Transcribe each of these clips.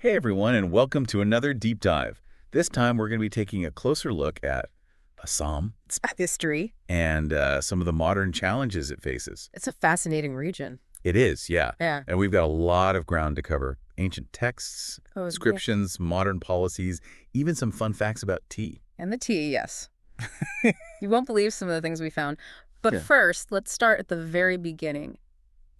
Hey everyone, and welcome to another deep dive. This time we're going to be taking a closer look at Assam It's history. and some of the modern challenges it faces. It's a fascinating region. It is, yeah. Yeah. And we've got a lot of ground to cover. Ancient texts, Oh, yeah. inscriptions, modern policies, even some fun facts about tea. And the tea, yes. You won't believe some of the things we found. But Yeah. first, let's start at the very beginning.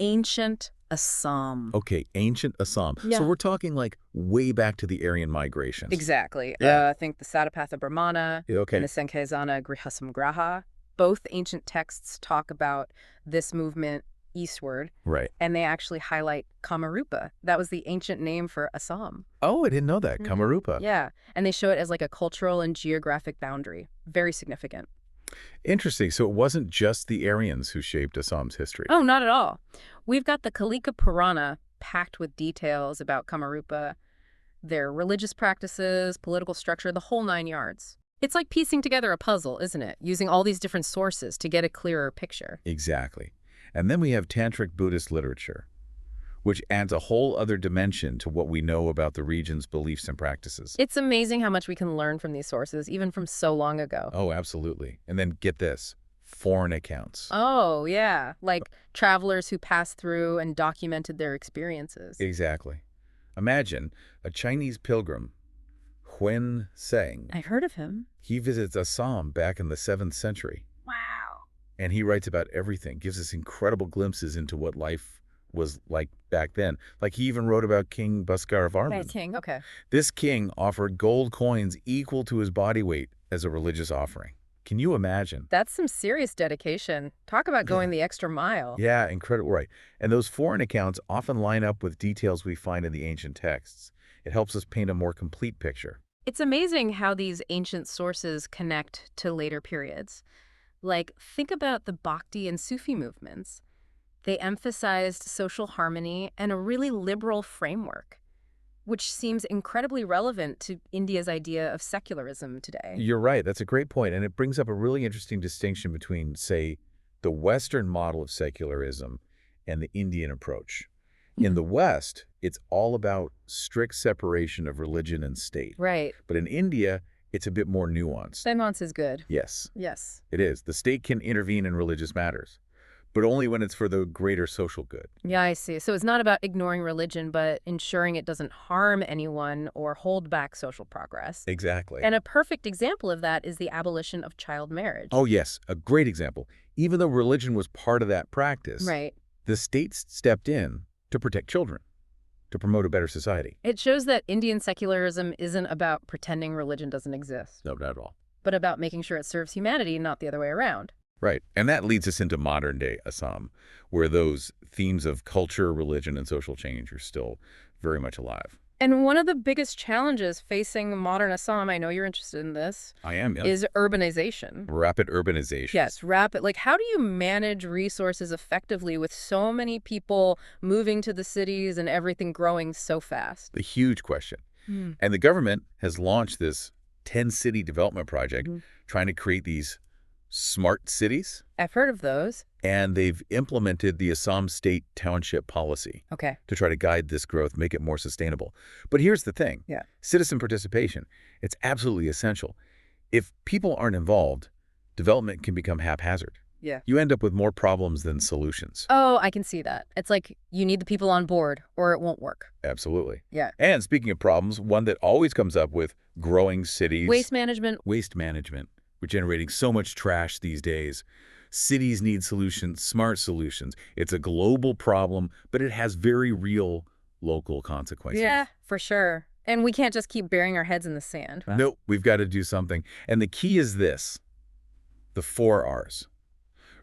Ancient Assam. Okay, ancient Assam. Yeah. So we're talking like way back to the Aryan migrations. Exactly. Yeah. I think the Satapatha Brahmana Yeah, okay. and the Sankesana Grihasamgraha, both ancient texts talk about this movement eastward, Right. and they actually highlight Kamarupa. That was the ancient name for Assam. Oh, I didn't know that. Mhm. Kamarupa. Yeah, and they show it as like a cultural and geographic boundary. Very significant. Interesting. So it wasn't just the Aryans who shaped Assam's history. Oh, not at all. We've got the Kalika Purana packed with details about Kamarupa, their religious practices, political structure, the whole 9 yards. It's like piecing together a puzzle, isn't it? Using all these different sources to get a clearer picture. Exactly. And then we have Tantric Buddhist literature, which adds a whole other dimension to what we know about the region's beliefs and practices. It's amazing how much we can learn from these sources, even from so long ago. Oh, absolutely. And then get this, foreign accounts. Oh, yeah. Like travelers who passed through and documented their experiences. Exactly. Imagine a Chinese pilgrim, Huan Seng. I've heard of him. He visits Assam back in the 7th century, Wow. and he writes about everything, gives us incredible glimpses into what life was like back then. Like he even wrote about King Bhaskara Varman. King. Okay. This king offered gold coins equal to his body weight as a religious offering. Can you imagine? That's some serious dedication. Talk about going the extra mile. Yeah, incredible, right. And those foreign accounts often line up with details we find in the ancient texts. It helps us paint a more complete picture. It's amazing how these ancient sources connect to later periods. Like, think about the Bhakti and Sufi movements. They emphasized social harmony and a really liberal framework, which seems incredibly relevant to India's idea of secularism today. You're right. That's a great point. And it brings up a really interesting distinction between, say, the Western model of secularism and the Indian approach. In the West, it's all about strict separation of religion and state. Right. But in India, it's a bit more nuanced. Nuance is good. Yes, Yes. it is. The state can intervene in religious matters, but only when it's for the greater social good. Yeah, I see. So it's not about ignoring religion, but ensuring it doesn't harm anyone or hold back social progress. Exactly. And a perfect example of that is the abolition of child marriage. Oh, yes, a great example. Even though religion was part of that practice, Right. the state stepped in to protect children, to promote a better society. It shows that Indian secularism isn't about pretending religion doesn't exist, No, not at all. but about making sure it serves humanity, not the other way around. Right. And that leads us into modern-day Assam, where those themes of culture, religion, and social change are still very much alive. And one of the biggest challenges facing modern Assam, I know you're interested in this, I am, yeah. is urbanization. Rapid urbanization. Yes, rapid. Like, how do you manage resources effectively with so many people moving to the cities and everything growing so fast? The huge question. And the government has launched this 10-city development project trying to create these smart cities, I've heard of those. and they've implemented the Assam State Township Policy Okay. to try to guide this growth, make it more sustainable. But here's the thing. Yeah. Citizen participation, it's absolutely essential. If people aren't involved, development can become haphazard. Yeah. You end up with more problems than solutions. Oh, I can see that. It's like you need the people on board or it won't work. Absolutely. Yeah. And speaking of problems, one that always comes up with growing cities. Waste management. Waste management. We're generating so much trash these days. Cities need solutions, smart solutions. It's a global problem, but it has very real local consequences. Yeah, for sure. And we can't just keep burying our heads in the sand. Nope, we've got to do something. And the key is this, the 4 R's.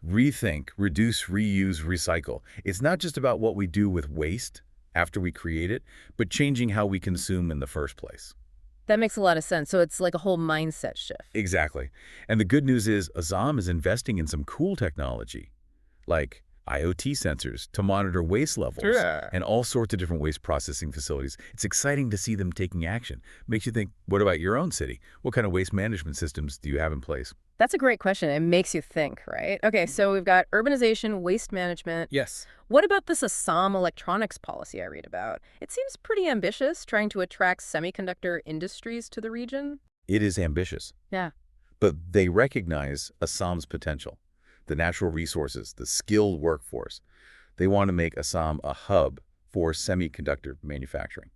Rethink, reduce, reuse, recycle. It's not just about what we do with waste after we create it, but changing how we consume in the first place. That makes a lot of sense. So it's like a whole mindset shift. Exactly. And the good news is Assam is investing in some cool technology, like IoT sensors to monitor waste levels, Yeah. and all sorts of different waste processing facilities. It's exciting to see them taking action. Makes you think, what about your own city? What kind of waste management systems do you have in place? That's a great question. It makes you think, right? Okay, so we've got urbanization, waste management. Yes. What about this Assam electronics policy I read about? It seems pretty ambitious, trying to attract semiconductor industries to the region. It is ambitious, Yeah. but they recognize Assam's potential, the natural resources, the skilled workforce. They want to make Assam a hub for semiconductor manufacturing.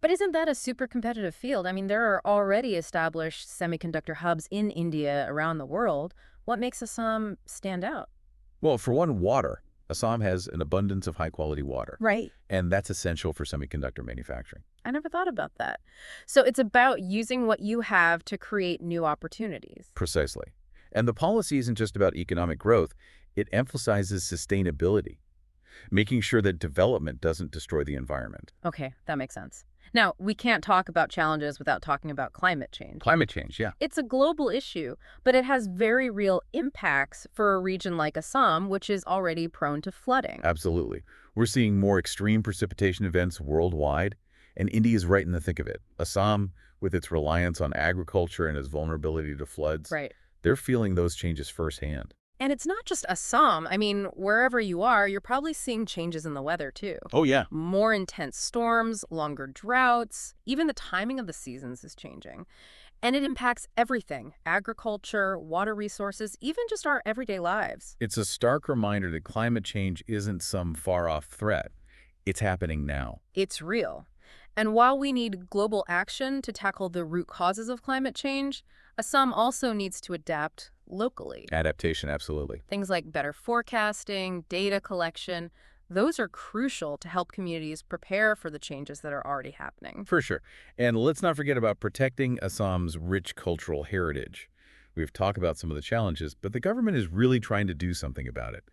But isn't that a super competitive field? I mean, there are already established semiconductor hubs in India around the world. What makes Assam stand out? Well, for one, water. Assam has an abundance of high-quality water, Right. and that's essential for semiconductor manufacturing. I never thought about that. So it's about using what you have to create new opportunities. Precisely. And the policy isn't just about economic growth. It emphasizes sustainability, making sure that development doesn't destroy the environment. Okay, that makes sense. Now, we can't talk about challenges without talking about climate change. Climate change, yeah. It's a global issue, but it has very real impacts for a region like Assam, which is already prone to flooding. Absolutely. We're seeing more extreme precipitation events worldwide, and India's right in the thick of it. Assam, with its reliance on agriculture and its vulnerability to floods, Right. they're feeling those changes firsthand. And it's not just Assam. I mean, wherever you are, you're probably seeing changes in the weather, too. Oh, yeah. More intense storms, longer droughts, even the timing of the seasons is changing. And it impacts everything: agriculture, water resources, even just our everyday lives. It's a stark reminder that climate change isn't some far-off threat. It's happening now. It's real. And while we need global action to tackle the root causes of climate change, Assam also needs to adapt locally. Adaptation, absolutely. Things like better forecasting, data collection, those are crucial to help communities prepare for the changes that are already happening. For sure. And let's not forget about protecting Assam's rich cultural heritage. We've talked about some of the challenges, but the government is really trying to do something about it.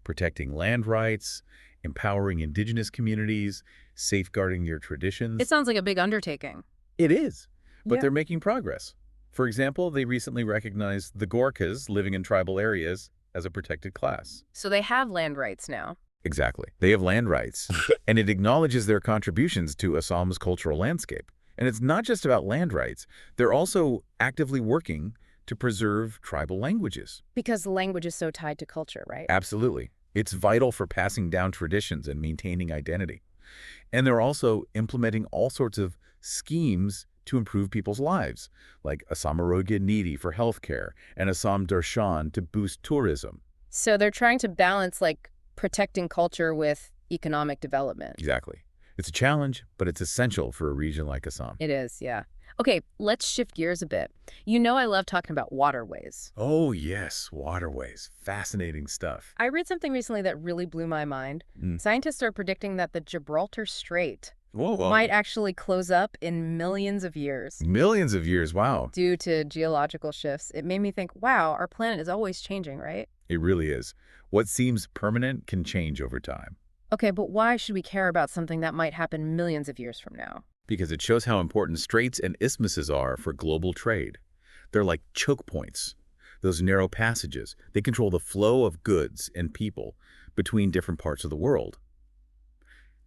Protecting land rights, empowering indigenous communities, safeguarding their traditions. It sounds like a big undertaking. It is, but Yeah. they're making progress. For example, they recently recognized the Gorkhas living in tribal areas as a protected class. So they have land rights now. Exactly. They have land rights, and it acknowledges their contributions to Assam's cultural landscape. And it's not just about land rights. They're also actively working to preserve tribal languages. Because the language is so tied to culture, right? Absolutely. It's vital for passing down traditions and maintaining identity. And they're also implementing all sorts of schemes to improve people's lives, like Assam Arogya Nidhi for healthcare and Assam Darshan to boost tourism. So they're trying to balance, like, protecting culture with economic development. Exactly. It's a challenge, but it's essential for a region like Assam. It is, yeah. Okay, let's shift gears a bit. You know I love talking about waterways. Oh, yes, waterways. Fascinating stuff. I read something recently that really blew my mind. Mm. Scientists are predicting that the Gibraltar Strait Whoa. might actually close up in millions of years Millions of years, wow. due to geological shifts. It made me think, wow, our planet is always changing, right? It really is. What seems permanent can change over time, Okay, but why should we care about something that might happen millions of years from now? because it shows how important straits and isthmuses are for global trade. They're like choke points. Those narrow passages, they control the flow of goods and people between different parts of the world.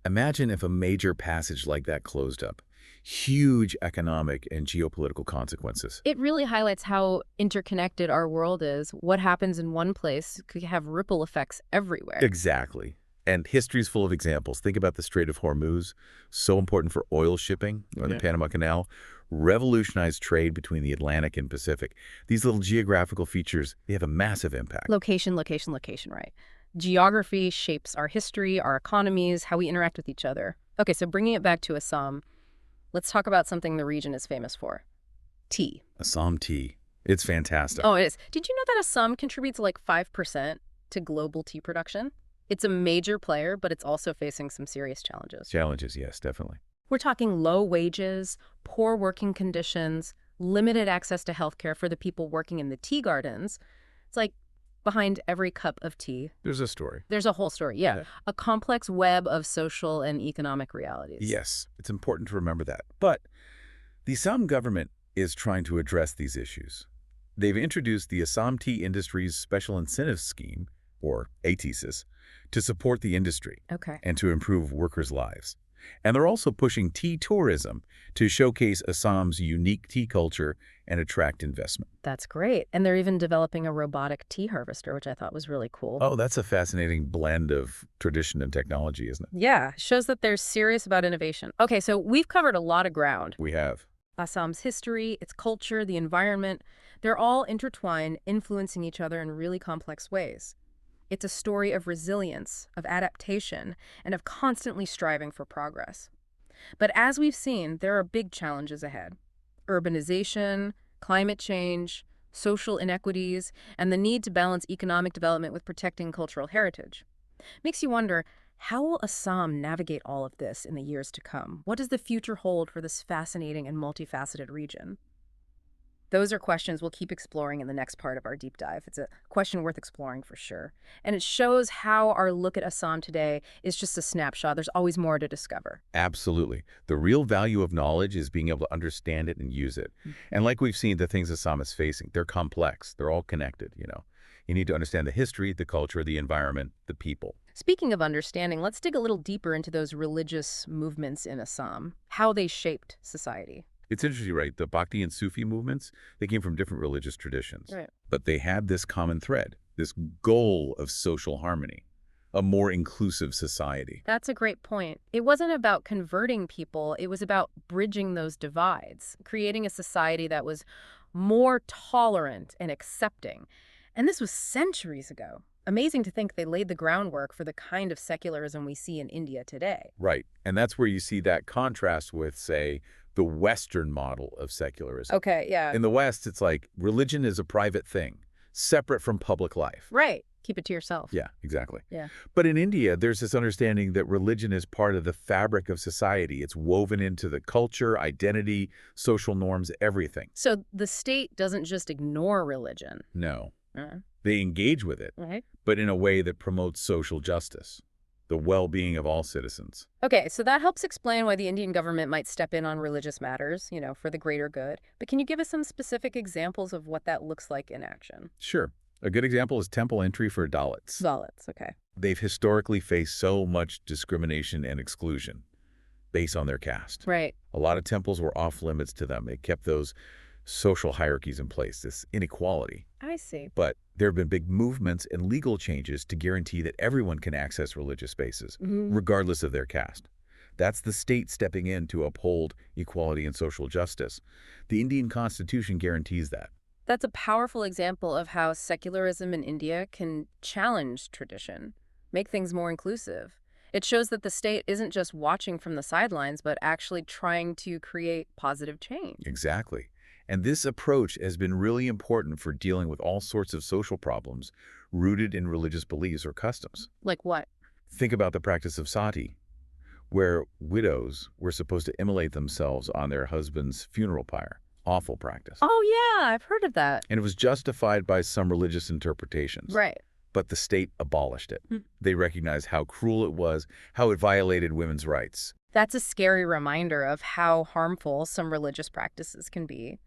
Imagine if a major passage like that closed up. Huge economic and geopolitical consequences. It really highlights how interconnected our world is. What happens in one place could have ripple effects everywhere. Exactly. And history's full of examples. Think about the Strait of Hormuz, so important for oil shipping, or the Yeah. Panama Canal, revolutionized trade between the Atlantic and Pacific. These little geographical features, they have a massive impact. Location, location, location, right? Geography shapes our history, our economies, how we interact with each other. Okay, so bringing it back to Assam, let's talk about something the region is famous for. Tea. Assam tea. It's fantastic. Oh, it is. Did you know that Assam contributes like 5% to global tea production? It's a major player, but it's also facing some serious challenges. Challenges, yes, definitely. We're talking low wages, poor working conditions, limited access to healthcare for the people working in the tea gardens. It's like behind every cup of tea, There's a story. there's a whole story. Yeah, Yeah. a complex web of social and economic realities. Yes, it's important to remember that. But the Assam government is trying to address these issues. They've introduced the Assam Tea Industries Special Incentives Scheme, or ATSIS, to support the industry Okay. and to improve workers' lives. And they're also pushing tea tourism to showcase Assam's unique tea culture and attract investment. That's great. And they're even developing a robotic tea harvester, which I thought was really cool. Oh, that's a fascinating blend of tradition and technology, isn't it? Yeah, shows that they're serious about innovation. Okay, so we've covered a lot of ground. We have. Assam's history, its culture, the environment, they're all intertwined, influencing each other in really complex ways. It's a story of resilience, of adaptation, and of constantly striving for progress. But as we've seen, there are big challenges ahead. Urbanization, climate change, social inequities, and the need to balance economic development with protecting cultural heritage. Makes you wonder, how will Assam navigate all of this in the years to come? What does the future hold for this fascinating and multifaceted region? Those are questions we'll keep exploring in the next part of our deep dive. It's a question worth exploring for sure. And it shows how our look at Assam today is just a snapshot. There's always more to discover. Absolutely. The real value of knowledge is being able to understand it and use it. And like we've seen, the things Assam is facing, they're complex. They're all connected, you know. You need to understand the history, the culture, the environment, the people. Speaking of understanding, let's dig a little deeper into those religious movements in Assam, how they shaped society. It's interesting, right? The Bhakti and Sufi movements, they came from different religious traditions. Right. But they had this common thread, this goal of social harmony, a more inclusive society. That's a great point. It wasn't about converting people, it was about bridging those divides, creating a society that was more tolerant and accepting. And this was centuries ago. Amazing to think they laid the groundwork for the kind of secularism we see in India today. Right. And that's where you see that contrast with, say, the Western model of secularism. Okay, yeah. In the West, it's like religion is a private thing, separate from public life. Right. Keep it to yourself. Yeah, exactly. Yeah. But in India, there's this understanding that religion is part of the fabric of society. It's woven into the culture, identity, social norms, everything. So the state doesn't just ignore religion. No. Uh, They engage with it, right. but in a way that promotes social justice, the well-being of all citizens. Okay, so that helps explain why the Indian government might step in on religious matters, for the greater good. But can you give us some specific examples of what that looks like in action? Sure. A good example is temple entry for Dalits. Dalits, okay. They've historically faced so much discrimination and exclusion based on their caste. Right. A lot of temples were off limits to them. It kept those social hierarchies in place, this inequality. I see. But there have been big movements and legal changes to guarantee that everyone can access religious spaces, regardless of their caste. That's the state stepping in to uphold equality and social justice. The Indian Constitution guarantees that. That's a powerful example of how secularism in India can challenge tradition, make things more inclusive. It shows that the state isn't just watching from the sidelines, but actually trying to create positive change. Exactly. And this approach has been really important for dealing with all sorts of social problems rooted in religious beliefs or customs. Like what? Think about the practice of sati, where widows were supposed to immolate themselves on their husband's funeral pyre. Awful practice. Oh, yeah, I've heard of that. And it was justified by some religious interpretations. Right. But the state abolished it. They recognized how cruel it was, how it violated women's rights. That's a scary reminder of how harmful some religious practices can be.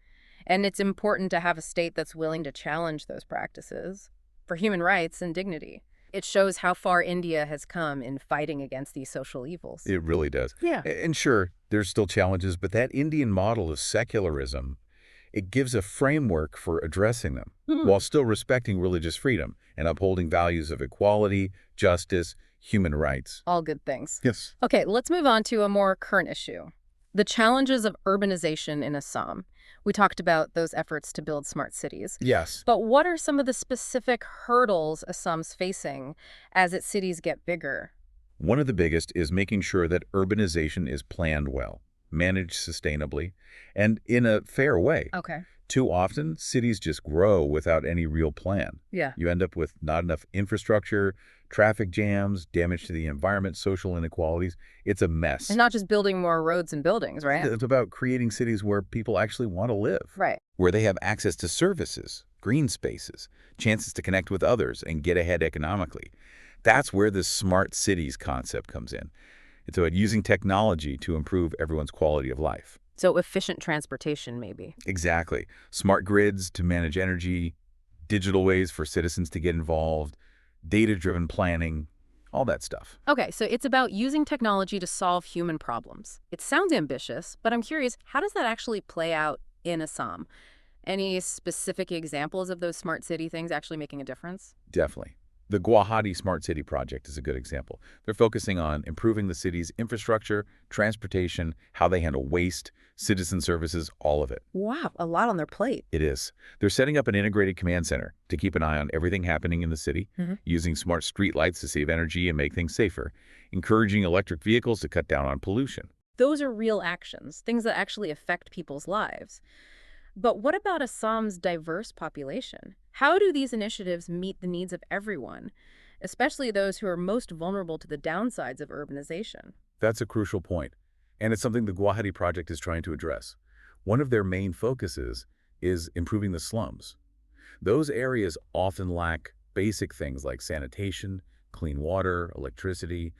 And it's important to have a state that's willing to challenge those practices for human rights and dignity. It shows how far India has come in fighting against these social evils. It really does. Yeah. And sure, there's still challenges, but that Indian model of secularism, it gives a framework for addressing them while still respecting religious freedom and upholding values of equality, justice, human rights. All good things. Yes. Okay, let's move on to a more current issue. The challenges of urbanization in Assam. We talked about those efforts to build smart cities. Yes. But what are some of the specific hurdles Assam's facing as its cities get bigger? One of the biggest is making sure that urbanization is planned well, managed sustainably, and in a fair way. Okay. Too often, cities just grow without any real plan. Yeah. You end up with not enough infrastructure, traffic jams, damage to the environment, social inequalities. It's a mess. And not just building more roads and buildings, right? It's about creating cities where people actually want to live, Right. where they have access to services, green spaces, chances to connect with others and get ahead economically. That's where the smart cities concept comes in. It's about using technology to improve everyone's quality of life. So efficient transportation, maybe. Exactly. Smart grids to manage energy, digital ways for citizens to get involved, data-driven planning, all that stuff. Okay, so it's about using technology to solve human problems. It sounds ambitious, but I'm curious, how does that actually play out in Assam? Any specific examples of those smart city things actually making a difference? Definitely. The Guwahati Smart City Project is a good example. They're focusing on improving the city's infrastructure, transportation, how they handle waste, citizen services, all of it. Wow, a lot on their plate. It is. They're setting up an integrated command center to keep an eye on everything happening in the city, using smart street lights to save energy and make things safer, encouraging electric vehicles to cut down on pollution. Those are real actions, things that actually affect people's lives. But what about Assam's diverse population? How do these initiatives meet the needs of everyone, especially those who are most vulnerable to the downsides of urbanization? That's a crucial point, and it's something the Guwahati Project is trying to address. One of their main focuses is improving the slums. Those areas often lack basic things like sanitation, clean water, electricity.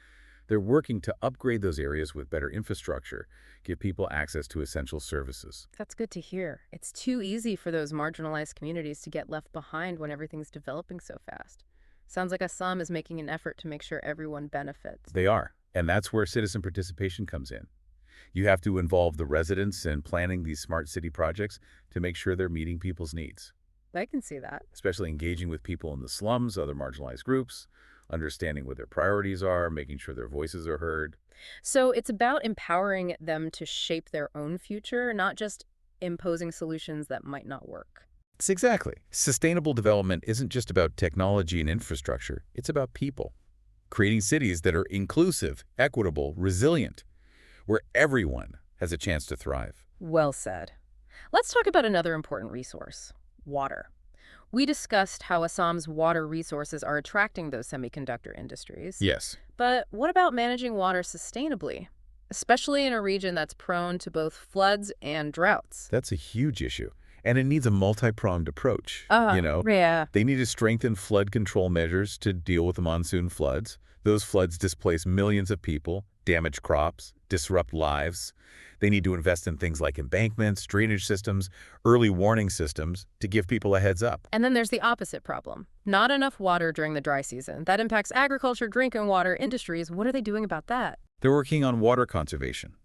They're working to upgrade those areas with better infrastructure, give people access to essential services. That's good to hear. It's too easy for those marginalized communities to get left behind when everything's developing so fast. Sounds like Assam is making an effort to make sure everyone benefits. They are, and that's where citizen participation comes in. You have to involve the residents in planning these smart city projects to make sure they're meeting people's needs, I can see that. especially engaging with people in the slums, other marginalized groups, understanding what their priorities are, making sure their voices are heard. So it's about empowering them to shape their own future, not just imposing solutions that might not work. It's exactly. Sustainable development isn't just about technology and infrastructure. It's about people. Creating cities that are inclusive, equitable, resilient, where everyone has a chance to thrive. Well said. Let's talk about another important resource, water. We discussed how Assam's water resources are attracting those semiconductor industries. Yes. But what about managing water sustainably, especially in a region that's prone to both floods and droughts? That's a huge issue. And it needs a multi-pronged approach. Yeah. They need to strengthen flood control measures to deal with the monsoon floods. Those floods displace millions of people, damage crops, disrupt lives. They need to invest in things like embankments, drainage systems, early warning systems to give people a heads up. And then there's the opposite problem. Not enough water during the dry season. That impacts agriculture, drinking water, industries. What are they doing about that? They're working on water conservation.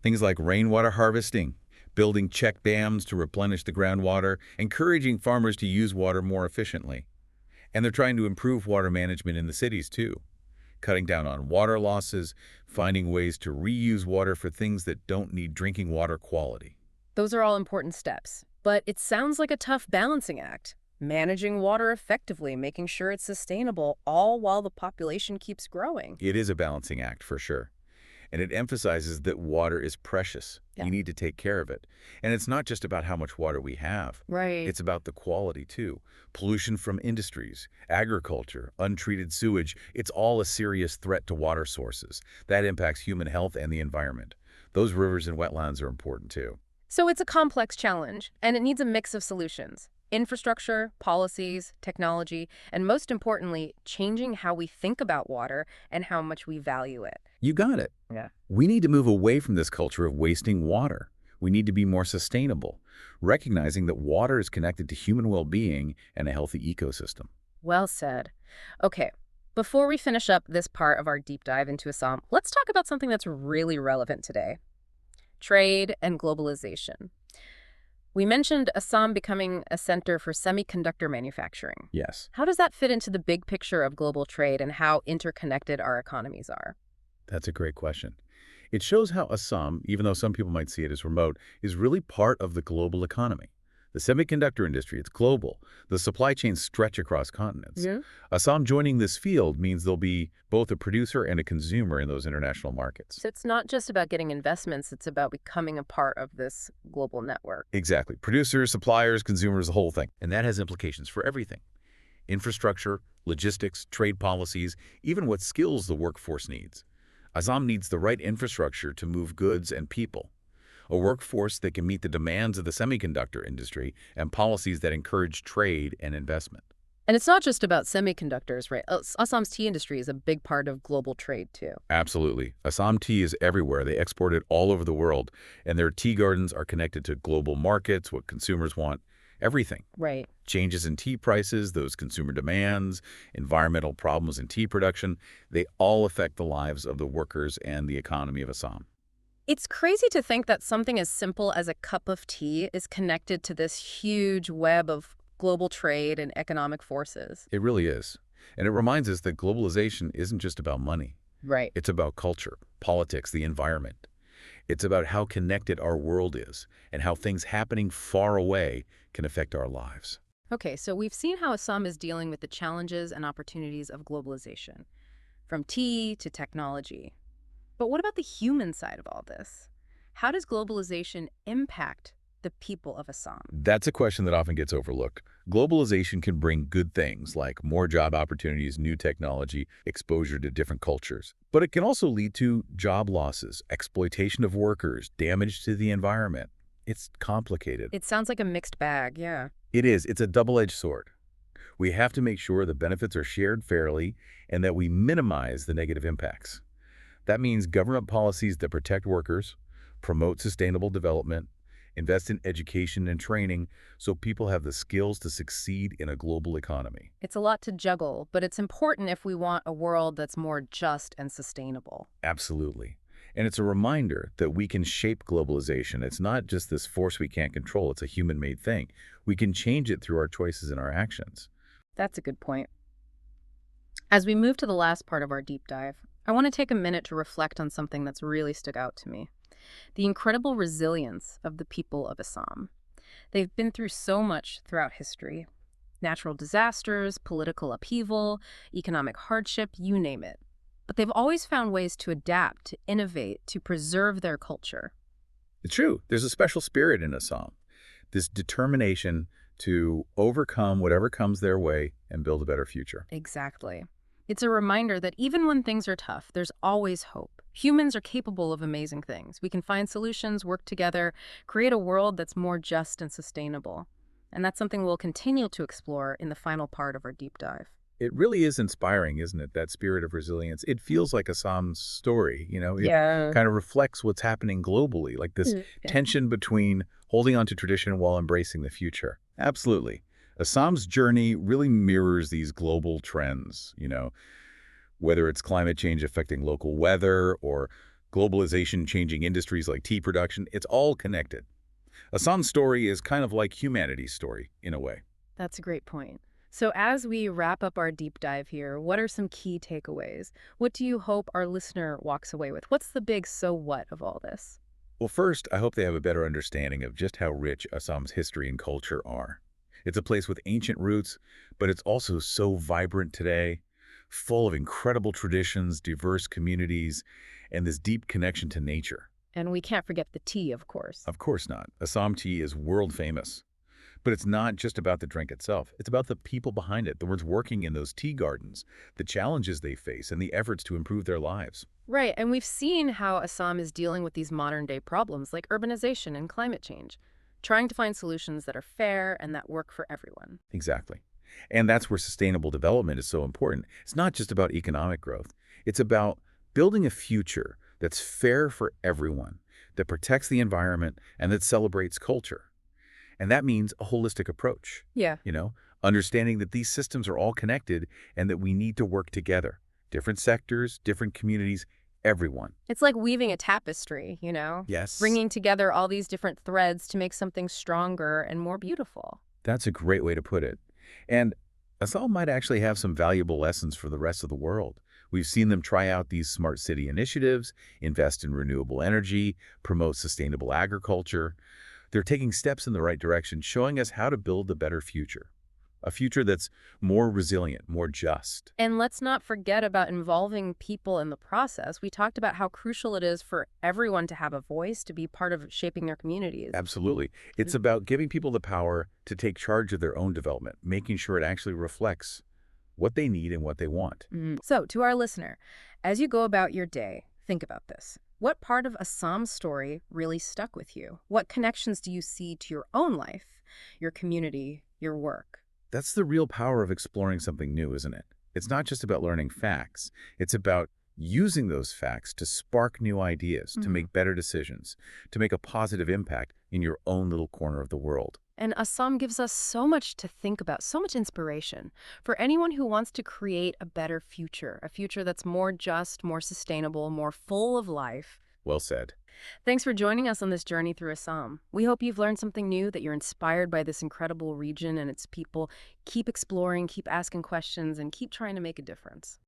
Things like rainwater harvesting, building check dams to replenish the groundwater, encouraging farmers to use water more efficiently. And they're trying to improve water management in the cities, too. Cutting down on water losses, finding ways to reuse water for things that don't need drinking water quality. Those are all important steps. But it sounds like a tough balancing act. Managing water effectively, making sure it's sustainable, all while the population keeps growing. It is a balancing act, for sure. And it emphasizes that water is precious. Yeah. You need to take care of it. And it's not just about how much water we have. Right. It's about the quality, too. Pollution from industries, agriculture, untreated sewage, it's all a serious threat to water sources. That impacts human health and the environment. Those rivers and wetlands are important, too. So it's a complex challenge, and it needs a mix of solutions. Infrastructure, policies, technology, and most importantly, changing how we think about water and how much we value it. You got it. Yeah. We need to move away from this culture of wasting water. We need to be more sustainable, recognizing that water is connected to human well-being and a healthy ecosystem. Well said. Okay, before we finish up this part of our deep dive into Assam, let's talk about something that's really relevant today. Trade and globalization. We mentioned Assam becoming a center for semiconductor manufacturing. Yes. How does that fit into the big picture of global trade and how interconnected our economies are? That's a great question. It shows how Assam, even though some people might see it as remote, is really part of the global economy. The semiconductor industry, it's global. The supply chains stretch across continents. Yeah. Assam joining this field means they'll be both a producer and a consumer in those international markets. So it's not just about getting investments, it's about becoming a part of this global network. Exactly. Producers, suppliers, consumers, the whole thing. And that has implications for everything. Infrastructure, logistics, trade policies, even what skills the workforce needs. Assam needs the right infrastructure to move goods and people. A workforce that can meet the demands of the semiconductor industry and policies that encourage trade and investment. And it's not just about semiconductors, right? Assam's tea industry is a big part of global trade, too. Absolutely. Assam tea is everywhere. They export it all over the world, and their tea gardens are connected to global markets, what consumers want. Everything. Right. Changes in tea prices, those consumer demands, environmental problems in tea production, they all affect the lives of the workers and the economy of Assam. It's crazy to think that something as simple as a cup of tea is connected to this huge web of global trade and economic forces. It really is. And it reminds us that globalization isn't just about money. Right. It's about culture, politics, the environment. It's about how connected our world is and how things happening far away can affect our lives. Okay, so we've seen how Assam is dealing with the challenges and opportunities of globalization, from tea to technology. But what about the human side of all this? How does globalization impact the people of Assam? That's a question that often gets overlooked. Globalization can bring good things like more job opportunities, new technology, exposure to different cultures. But it can also lead to job losses, exploitation of workers, damage to the environment. It's complicated. It sounds like a mixed bag, yeah. It is. It's a double-edged sword. We have to make sure the benefits are shared fairly and that we minimize the negative impacts. That means government policies that protect workers, promote sustainable development, invest in education and training so people have the skills to succeed in a global economy. It's a lot to juggle, but it's important if we want a world that's more just and sustainable. Absolutely. And it's a reminder that we can shape globalization. It's not just this force we can't control. It's a human-made thing. We can change it through our choices and our actions. That's a good point. As we move to the last part of our deep dive, I want to take a minute to reflect on something that's really stuck out to me. The incredible resilience of the people of Assam. They've been through so much throughout history. Natural disasters, political upheaval, economic hardship, you name it. But they've always found ways to adapt, to innovate, to preserve their culture. It's true. There's a special spirit in Assam, this determination to overcome whatever comes their way and build a better future. Exactly. It's a reminder that even when things are tough, there's always hope. Humans are capable of amazing things. We can find solutions, work together, create a world that's more just and sustainable. And that's something we'll continue to explore in the final part of our deep dive. It really is inspiring, isn't it? That spirit of resilience. It feels like Assam's story, It Yeah. kind of reflects what's happening globally, like this Yeah. tension between holding on to tradition while embracing the future. Absolutely. Assam's journey really mirrors these global trends, whether it's climate change affecting local weather or globalization changing industries like tea production, it's all connected. Assam's story is kind of like humanity's story, in a way. That's a great point. So as we wrap up our deep dive here, what are some key takeaways? What do you hope our listener walks away with? What's the big so what of all this? Well, first, I hope they have a better understanding of just how rich Assam's history and culture are. It's a place with ancient roots, but it's also so vibrant today, full of incredible traditions, diverse communities, and this deep connection to nature. And we can't forget the tea, of course. Of course not. Assam tea is world famous. But it's not just about the drink itself. It's about the people behind it, the ones working in those tea gardens, the challenges they face, and the efforts to improve their lives. Right, and we've seen how Assam is dealing with these modern-day problems like urbanization and climate change, trying to find solutions that are fair and that work for everyone. Exactly. And that's where sustainable development is so important. It's not just about economic growth. It's about building a future that's fair for everyone, that protects the environment, and that celebrates culture. And that means a holistic approach, Yeah. understanding that these systems are all connected and that we need to work together. Different sectors, different communities, everyone. It's like weaving a tapestry, Yes. bringing together all these different threads to make something stronger and more beautiful. That's a great way to put it. And Assam might actually have some valuable lessons for the rest of the world. We've seen them try out these smart city initiatives, invest in renewable energy, promote sustainable agriculture. They're taking steps in the right direction, showing us how to build a better future. A future that's more resilient, more just. And let's not forget about involving people in the process. We talked about how crucial it is for everyone to have a voice, to be part of shaping their communities. Absolutely. It's about giving people the power to take charge of their own development, making sure it actually reflects what they need and what they want. So, to our listener, as you go about your day, think about this. What part of Assam's story really stuck with you? What connections do you see to your own life, your community, your work? That's the real power of exploring something new, isn't it? It's not just about learning facts. It's about using those facts to spark new ideas, to make better decisions, to make a positive impact in your own little corner of the world. And Assam gives us so much to think about, so much inspiration for anyone who wants to create a better future, a future that's more just, more sustainable, more full of life. Well said. Thanks for joining us on this journey through Assam. We hope you've learned something new, that you're inspired by this incredible region and its people. Keep exploring, keep asking questions, and keep trying to make a difference.